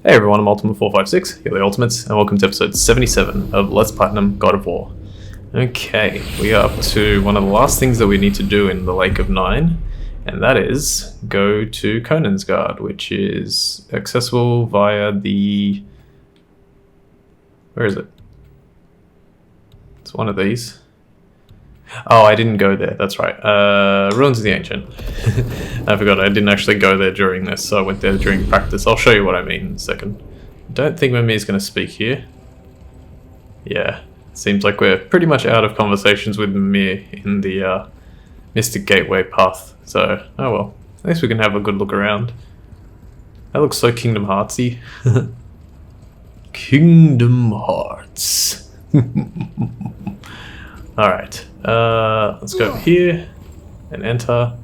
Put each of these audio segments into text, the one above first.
Hey everyone, I'm Ultimate456, you're the Ultimates, and welcome to episode 77 of Let's Platinum God of War. Okay, we are up to one of the last things that we need to do in the Lake of Nine, and that is go to Konùnsgard, which is accessible via the... Where is it? It's one of these. Oh, I didn't go there, that's right. Ruins of the Ancient. I forgot, I didn't actually go there during this, so I went there during practice. I'll show you what I mean in a second. I don't think Mimir's going to speak here. Yeah, seems like we're pretty much out of conversations with Mimir in the Mystic Gateway path. So, oh well, at least we can have a good look around. That looks so Kingdom Heartsy. Kingdom Hearts. Alright, let's go here and enter.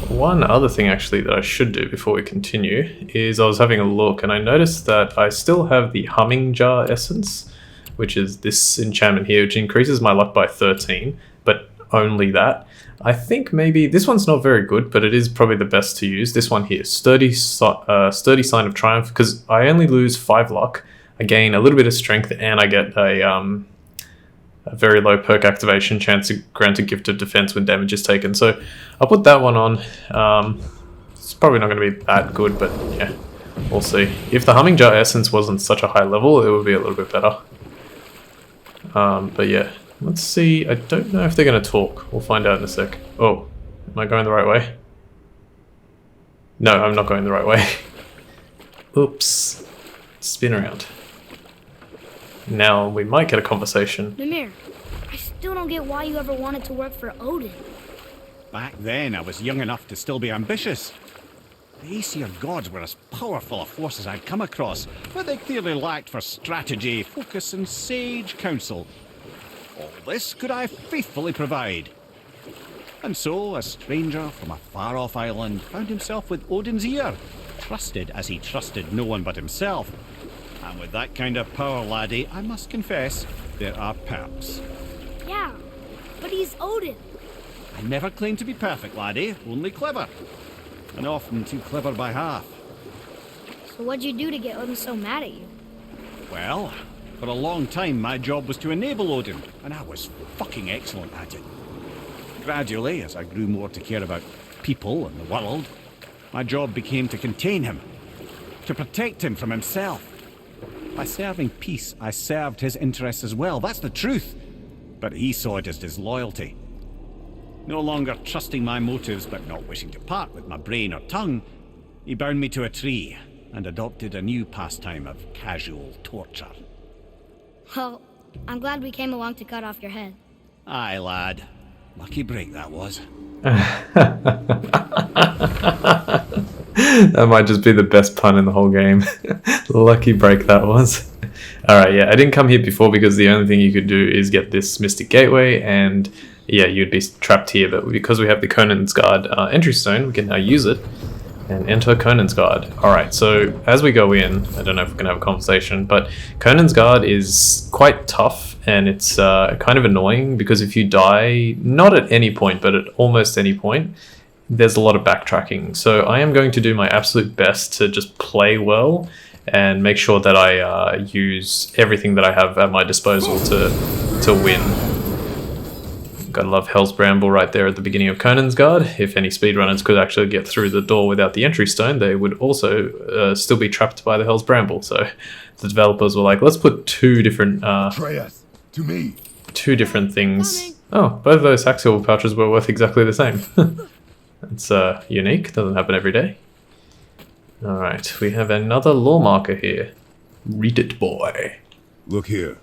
One other thing actually that I should do before we continue is I was having a look and I noticed that I still have the Humming Jar Essence, which is this enchantment here, which increases my luck by 13, but only that. I think maybe, this one's not very good, but it is probably the best to use. This one here, Sturdy Sign of Triumph, because I only lose 5 luck, I gain a little bit of strength, and I get a very low perk activation, chance to grant a gift of defense when damage is taken. So I'll put that one on. It's probably not going to be that good, but yeah, we'll see. If the Humming Jar Essence wasn't such a high level, it would be a little bit better. But yeah, let's see. I don't know if they're going to talk. We'll find out in a sec. Oh, am I going the right way? No, I'm not going the right way. Oops. Spin around. Now we might get a conversation. Mimir, I still don't get why you ever wanted to work for Odin. Back then, I was young enough to still be ambitious. The Aesir gods were as powerful a force as I'd come across, but they clearly lacked for strategy, focus, and sage counsel. All this could I faithfully provide. And so, a stranger from a far-off island found himself with Odin's ear, trusted as he trusted no one but himself. And with that kind of power, laddie, I must confess, there are perks. Yeah, but he's Odin. I never claimed to be perfect, laddie, only clever. And often too clever by half. So what'd you do to get Odin so mad at you? Well, for a long time my job was to enable Odin, and I was fucking excellent at it. Gradually, as I grew more to care about people and the world, my job became to contain him, to protect him from himself. By serving peace, I served his interests as well, that's the truth. But he saw it as disloyalty. No longer trusting my motives, but not wishing to part with my brain or tongue, he bound me to a tree and adopted a new pastime of casual torture. Well, I'm glad we came along to cut off your head. Aye, lad. Lucky break that was. That might just be the best pun in the whole game. Lucky break that was. Alright, yeah, I didn't come here before because the only thing you could do is get this Mystic Gateway and yeah, you'd be trapped here, but because we have the Konùnsgard entry stone, we can now use it and enter Konùnsgard. Alright, so as we go in, I don't know if we can have a conversation, but Konùnsgard is quite tough and it's kind of annoying because if you die, not at any point, but at almost any point, there's a lot of backtracking. So I am going to do my absolute best to just play well and make sure that I use everything that I have at my disposal to win. Gotta love Hell's Bramble right there at the beginning of Konùnsgard. If any speedrunners could actually get through the door without the entry stone, they would also still be trapped by the Hell's Bramble. So the developers were like, let's put two different to me. Two different things. Oh, both of those Hacksaw pouches were worth exactly the same. It's unique, doesn't happen every day. Alright, we have another lore marker here. Read it, boy. Look here.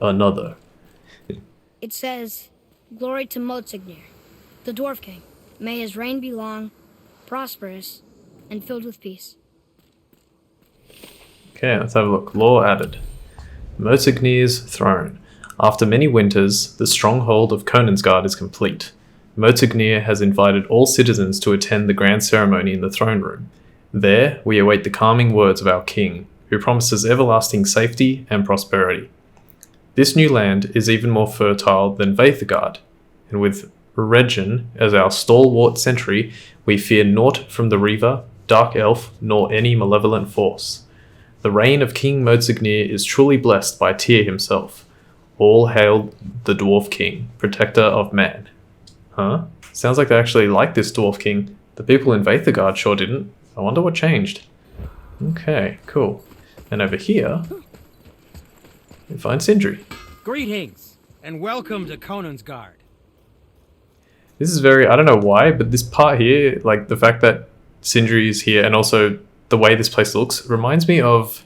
Another. It says, "Glory to Motsognir, the Dwarf King. May his reign be long, prosperous, and filled with peace." Okay, let's have a look. Lore added. Motsognir's throne. After many winters, the stronghold of Konùnsgard is complete. Motsognir has invited all citizens to attend the grand ceremony in the throne room. There, we await the calming words of our king, who promises everlasting safety and prosperity. This new land is even more fertile than Dvegræðikr, and with Regin as our stalwart sentry, we fear naught from the Reaver, dark elf, nor any malevolent force. The reign of King Modsignir is truly blessed by Tyr himself. All hail the Dwarf King, protector of man. Huh? Sounds like they actually like this Dwarf King. The people in Dvegræðikr sure didn't. I wonder what changed. Okay, cool. And over here, we find Sindri. Greetings, and welcome to Konùnsgard. This is very, I don't know why, but this part here, like the fact that Sindri is here and also the way this place looks, reminds me of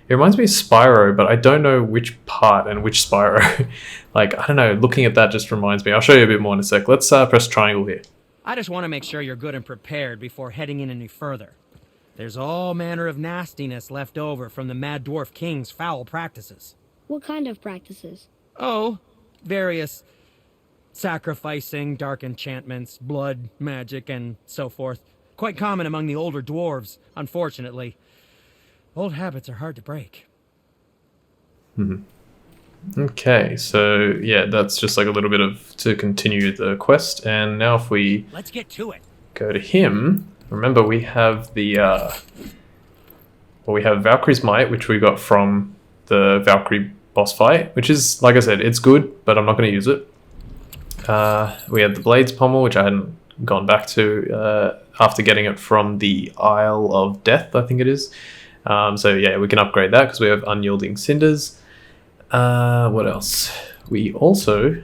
Spyro, but I don't know which part and which Spyro. Like, I don't know, looking at that just reminds me. I'll show you a bit more in a sec. Let's press triangle here. I just want to make sure you're good and prepared before heading in any further. There's all manner of nastiness left over from the Mad Dwarf King's foul practices. What kind of practices? Oh, various sacrificing, dark enchantments, blood, magic, and so forth. Quite common among the older dwarves, unfortunately. Old habits are hard to break. Okay, so yeah, that's just like a little bit of to continue the quest. And now if we Let's get to it. go to him, remember we have the we have Valkyrie's Might, which we got from the Valkyrie boss fight, which is, like I said, it's good, but I'm not going to use it. We had the Blades Pommel, which I hadn't gone back to after getting it from the Isle of Death, I think it is. So yeah, we can upgrade that because we have Unyielding Cinders. What else? We also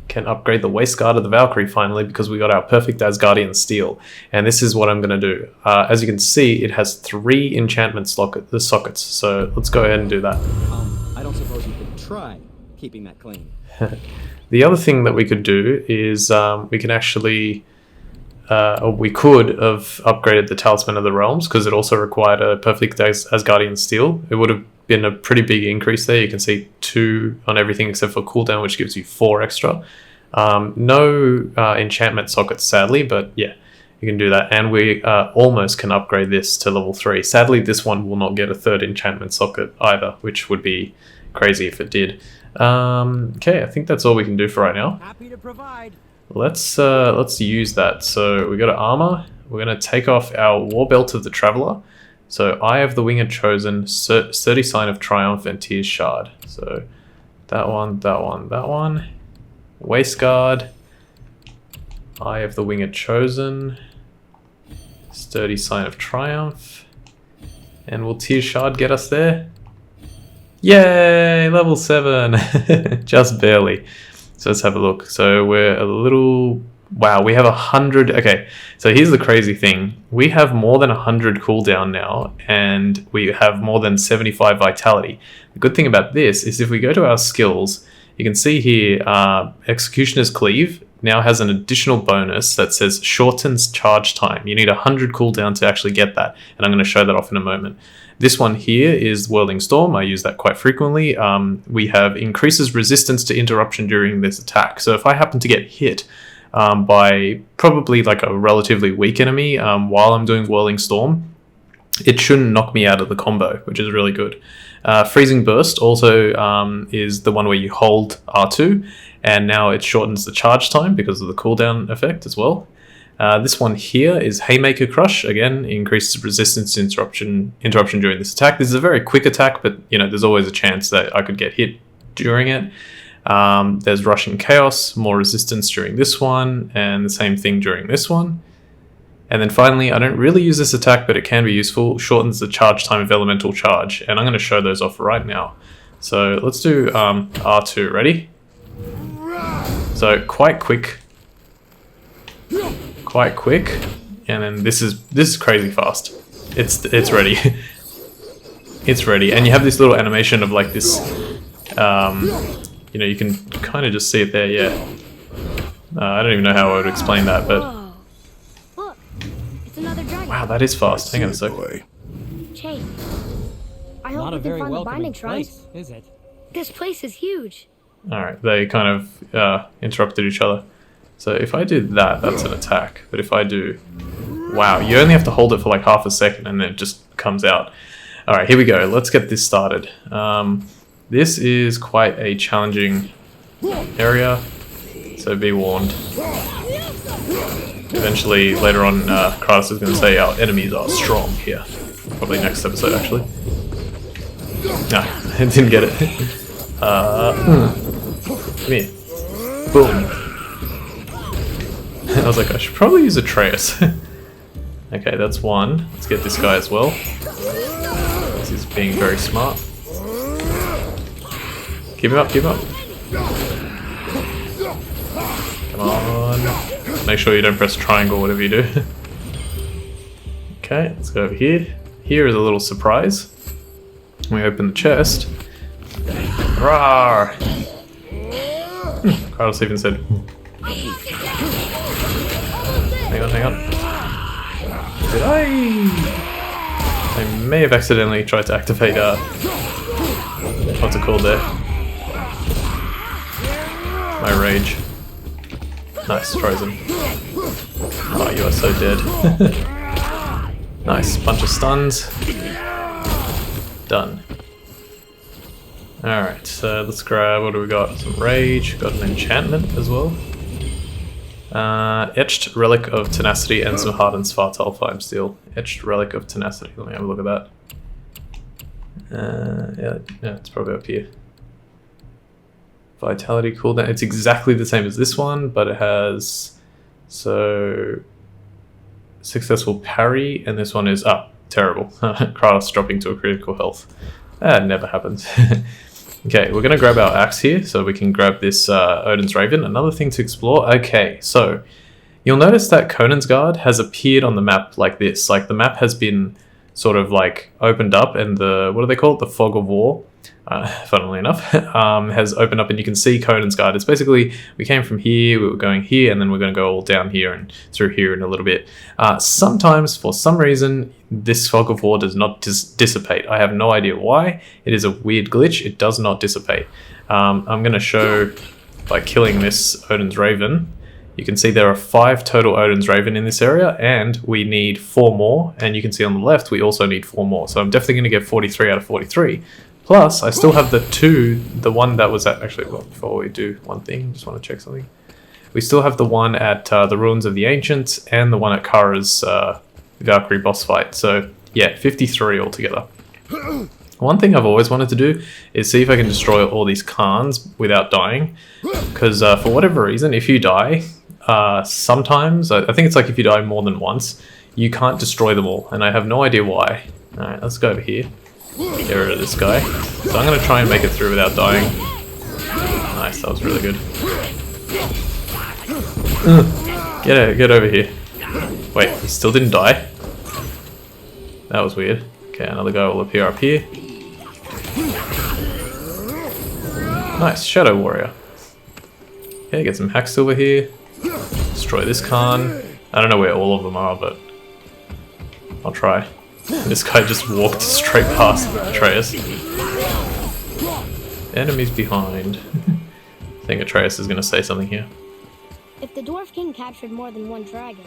can upgrade the Waistguard of the Valkyrie finally because we got our perfect Asgardian Steel. And this is what I'm going to do. As you can see, it has 3 enchantment sockets. So let's go ahead and do that. I don't suppose you could try keeping that clean. The other thing that we could do is we can actually... or we could have upgraded the Talisman of the Realms because it also required a perfect Asgardian Steel. It would have been a pretty big increase there. You can see 2 on everything except for cooldown, which gives you 4 extra. No enchantment sockets, sadly, but yeah, you can do that. And we almost can upgrade this to level 3. Sadly, this one will not get a 3rd enchantment socket either, which would be crazy if it did. Okay, I think that's all we can do for right now. Happy to provide. Let's use that. So we got an armor. We're gonna take off our War Belt of the Traveler. So Eye of the Winged Chosen, Sturdy Sign of Triumph, and Tyr's Shard. So that one, that one, that one. Waistguard, Eye of the Winged Chosen, Sturdy Sign of Triumph, and will Tyr's Shard get us there? Yay! Level 7! Just barely. So let's have a look. So we're a little... Wow, we have 100... Okay, so here's the crazy thing. We have more than 100 cooldown now, and we have more than 75 vitality. The good thing about this is if we go to our skills, you can see here, Executioner's Cleave now has an additional bonus that says shortens charge time. You need 100 cooldown to actually get that, and I'm going to show that off in a moment. This one here is Whirling Storm. I use that quite frequently. We have increases resistance to interruption during this attack. So if I happen to get hit by probably like a relatively weak enemy while I'm doing Whirling Storm, it shouldn't knock me out of the combo, which is really good. Freezing Burst also is the one where you hold R2, and now it shortens the charge time because of the cooldown effect as well. This one here is Haymaker Crush. Again, increases resistance to interruption during this attack. This is a very quick attack, but you know there's always a chance that I could get hit during it. There's Rushing Chaos, more resistance during this one, and the same thing during this one. And then finally, I don't really use this attack, but it can be useful, shortens the charge time of Elemental Charge, and I'm going to show those off right now. So let's do R2, ready? So quite quick, and then this is crazy fast. It's ready. It's ready, and you have this little animation of like this, you know, you can kind of just see it there, yeah. I don't even know how I would explain that, but... Whoa. Look, it's another dragon. Wow, that is fast. Hang on a sec. Chase, I hope Not a we very can find the welcoming binding shrines. place, is it? This place is huge. Alright, they kind of interrupted each other. So if I do that, that's an attack. But if I do... Wow, you only have to hold it for like half a second and then it just comes out. Alright, here we go. Let's get this started. This is quite a challenging area, so be warned. Eventually, later on, Kratos is going to say our enemies are strong here. Probably next episode, actually. No, I didn't get it. Come here. Boom. I was like, I should probably use Atreus. Okay, that's one. Let's get this guy as well. This is being very smart. Keep him up, keep him up. Come on. Make sure you don't press triangle, whatever you do. Okay, let's go over here. Here is a little surprise. We open the chest. Rawr! Kratos even said, hang on, hang on. Did I may have accidentally tried to activate, what's it called there? My rage. Nice, frozen. Oh, you are so dead. Nice, bunch of stuns. Done. Alright, so let's grab, what do we got? Some rage, got an enchantment as well. Etched Relic of Tenacity and some Hardened Svartal Flame Steel. Etched Relic of Tenacity, let me have a look at that. Yeah, it's probably up here. Vitality cooldown, it's exactly the same as this one, but it has, so, successful parry, and this one is, terrible. Kratos dropping to a critical health. That never happens. Okay, we're gonna grab our axe here, so we can grab this Odin's Raven. Another thing to explore. Okay, so you'll notice that Konùnsgard has appeared on the map like this. Like the map has been sort of like opened up, and the, what do they call it? The Fog of War, funnily enough, has opened up, and you can see Konùnsgard. It's basically, we came from here, we were going here, and then we're going to go all down here and through here in a little bit. Sometimes, for some reason, this Fog of War does not dissipate. I have no idea why. It is a weird glitch. It does not dissipate. I'm going to show by killing this Odin's Raven. You can see there are 5 total Odin's Raven in this area, and we need 4 more. And you can see on the left, we also need 4 more. So I'm definitely going to get 43 out of 43. Plus, I still have the one that was at, actually, well, before we do one thing, just want to check something. We still have the one at the Ruins of the Ancients, and the one at Kara's Valkyrie boss fight. So, yeah, 53 altogether. One thing I've always wanted to do is see if I can destroy all these Khans without dying. Because for whatever reason, if you die, sometimes, I think it's like if you die more than once, you can't destroy them all, and I have no idea why. Alright, let's go over here. Get rid of this guy. So I'm going to try and make it through without dying. Nice, that was really good. Get over here. Wait, he still didn't die? That was weird. Okay, another guy will appear up here. Nice, Shadow Warrior. Okay, get some Hacksilver here. Destroy this Khan. I don't know where all of them are, but I'll try. This guy just walked straight past Atreus. Enemies behind. I think Atreus is going to say something here. If the Dwarf King captured more than one dragon,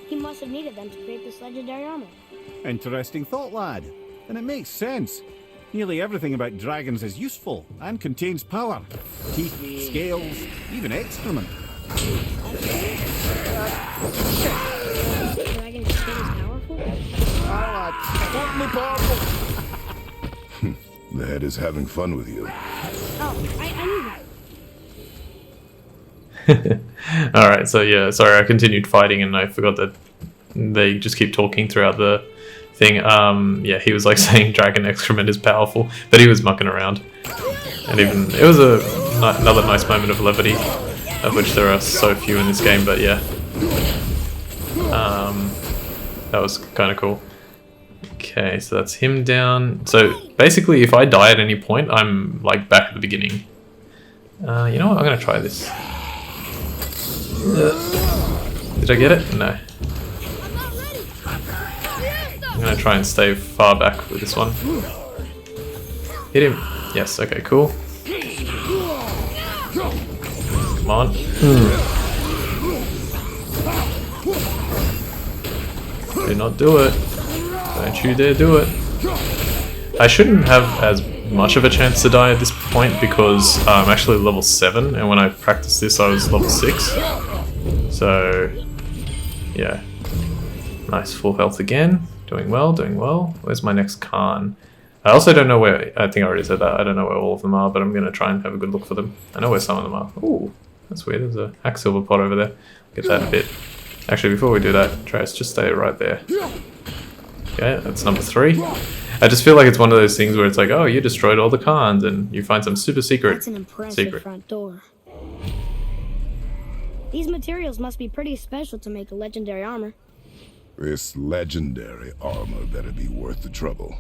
he must have needed them to create this legendary armor. Interesting thought, lad. And it makes sense. Nearly everything about dragons is useful and contains power. Teeth, scales, even excrement. Dragon skin is powerful? Totally powerful. The head is having fun with you. Oh, I knew that. Alright, so yeah, sorry, I continued fighting and I forgot that they just keep talking throughout the thing. Yeah, he was like saying dragon excrement is powerful, but he was mucking around. And even, it was another nice moment of levity, of which there are so few in this game, but yeah. That was kind of cool. Okay, so that's him down. So basically, if I die at any point, I'm like back at the beginning. You know what? I'm gonna try this. Did I get it? No. I'm gonna try and stay far back with this one. Hit him. Yes. Okay. Cool. Come on. Do not do it. Don't you dare do it. I shouldn't have as much of a chance to die at this point because I'm actually level 7, and when I practiced this I was level 6. So Yeah. Nice, full health again. Doing well, doing well. Where's my next Khan? I also don't know where, I think I already said that, I don't know where all of them are, but I'm going to try and have a good look for them. I know where some of them are. Ooh, that's weird, there's a Hacksilver pot over there. Get that in a bit. Actually, before we do that, Trace, just stay right there. Okay, that's number 3. I just feel like it's one of those things where it's like, oh, you destroyed all the Khans, and you find some super secret That's an impressive front door. These materials must be pretty special to make a legendary armor. This legendary armor better be worth the trouble.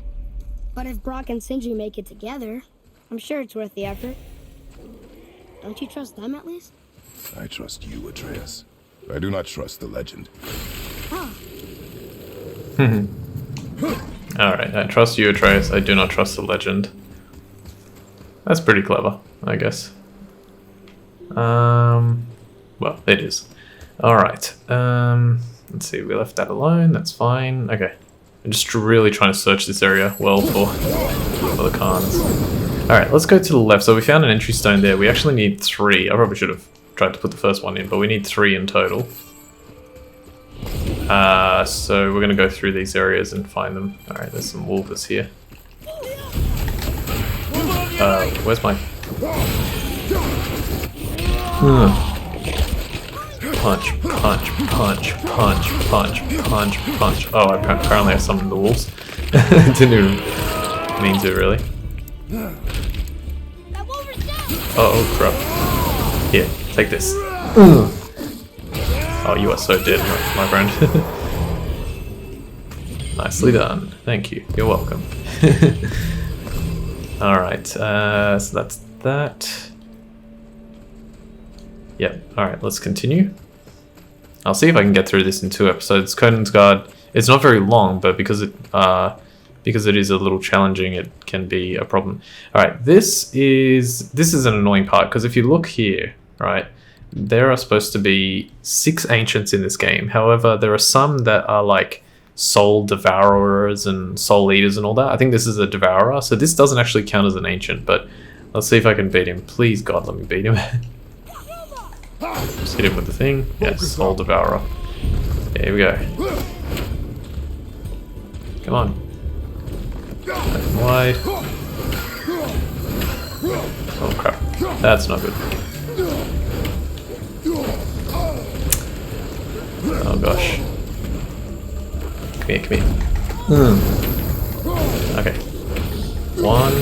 But if Brock and Sindri make it together, I'm sure it's worth the effort. Don't you trust them at least? I trust you, Atreus. I do not trust the legend. Oh, Alright, I trust you, Atreus. I do not trust the legend. That's pretty clever, I guess. Well, it is. Alright, let's see, we left that alone, that's fine. Okay, I'm just really trying to search this area well for the Khans. Alright, let's go to the left. So we found an entry stone there. We actually need 3. I probably should have tried to put the first one in, but we need 3 in total. So we're going to go through these areas and find them. Alright, there's some wolvers here. Where's my... Punch, punch, punch, punch, punch, punch, punch. Oh, I apparently I summoned the wolves. Didn't even mean to, really. Oh, crap. Here, take this. Oh, you are so dead, my friend. Nicely done. Thank you. You're welcome. Alright, so that's that. Yep, alright, let's continue. I'll see if I can get through this in 2 episodes. Konùnsgard, it's not very long, but because it is a little challenging, it can be a problem. Alright, this is an annoying part, because if you look here, right, there are supposed to be 6 ancients in this game. However, there are some that are like soul devourers and soul eaters and all that. I think this is a devourer, so this doesn't actually count as an ancient, but let's see if I can beat him. Please, God, let me beat him. Just hit him with the thing. Yes, soul devourer. Here we go. Come on. Open wide. Oh crap. That's not good. Oh gosh. Come here, come here. Okay. 1.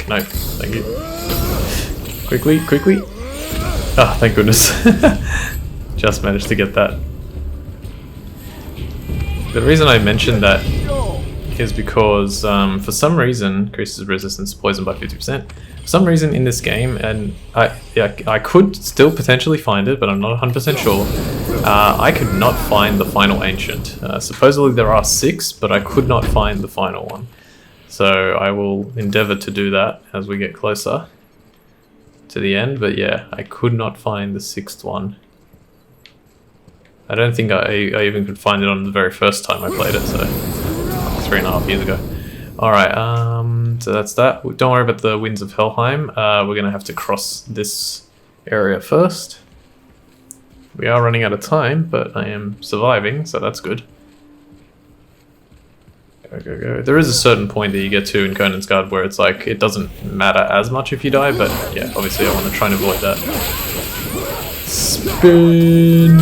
No, thank you. Quickly, quickly. Ah, thank goodness. Just managed to get that. The reason I mentioned that is because for some reason increases resistance to poison by 50%. For some reason in this game, and I could still potentially find it, but I'm not 100% sure. I could not find the final ancient. Supposedly there are 6, but I could not find the final one. So I will endeavor to do that as we get closer to the end. But yeah, I could not find the 6th one. I don't think I even could find it on the very first time I played it, so 3.5 years ago. Alright, so that's that. Don't worry about the winds of Helheim. We're going to have to cross this area first. We are running out of time, but I am surviving, so that's good. Go, go, go. There is a certain point that you get to in Konùnsgard where it's like, it doesn't matter as much if you die, but yeah, obviously I want to try and avoid that. Spin!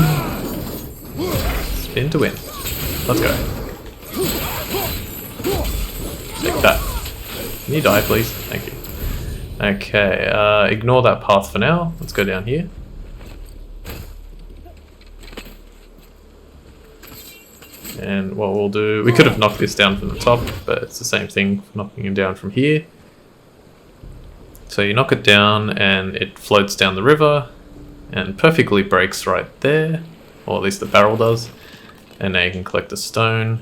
Spin to win. Let's go. Take that. Can you die, please? Thank you. Okay, ignore that path for now. Let's go down here. And what we'll do... We could have knocked this down from the top, but it's the same thing, knocking it down from here. So you knock it down, and it floats down the river, and perfectly breaks right there. Or at least the barrel does. And now you can collect a stone.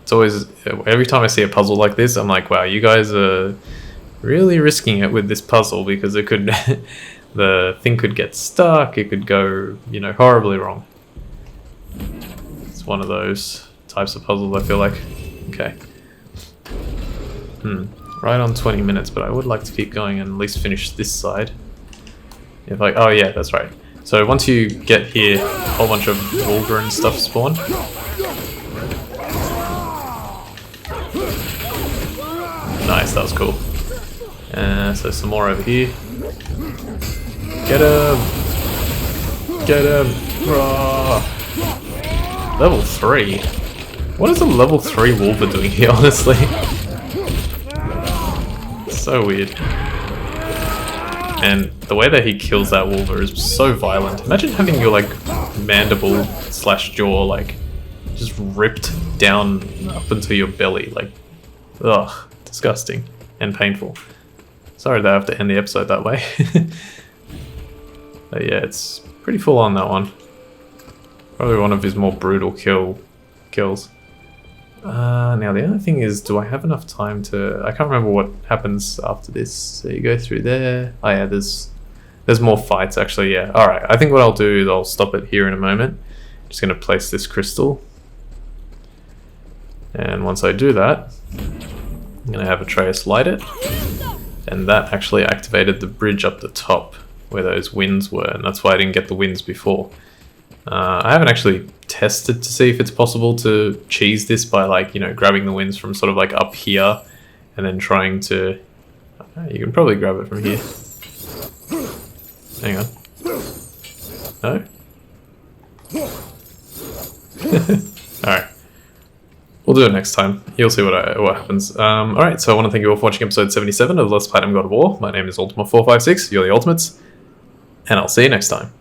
It's always... Every time I see a puzzle like this, I'm like, wow, you guys are really risking it with this puzzle, because it could... the thing could get stuck, it could go, you know, horribly wrong. It's one of those types of puzzles, I feel like. Okay. Right on 20 minutes, but I would like to keep going and at least finish this side. If I... Oh yeah, that's right. So once you get here, a whole bunch of Wolverine stuff spawn. Nice, that was cool. So some more over here. Get him! Get him! Rah. Level 3? What is a level 3 Wolver doing here, honestly? So weird. And the way that he kills that Wolver is so violent. Imagine having your like mandible slash jaw like just ripped down up into your belly. Like, ugh, disgusting and painful. Sorry that I have to end the episode that way. But yeah, it's pretty full on, that one. Probably one of his more brutal kills. Now the other thing is, do I have enough time to... I can't remember what happens after this. So you go through there. Oh yeah, there's more fights actually, yeah. Alright, I think what I'll do is I'll stop it here in a moment. Just going to place this crystal. And once I do that, I'm going to have Atreus light it. And that actually activated the bridge up the top where those winds were, and that's why I didn't get the winds before. I haven't actually tested to see if it's possible to cheese this by like, you know, grabbing the winds from sort of like up here and then trying to... you can probably grab it from here. Hang on. No? Alright. We'll do it next time. You'll see what happens. Alright, so I want to thank you all for watching episode 77 of Lost Platinum God of War. My name is Ultima456, you're the Ultimates, and I'll see you next time.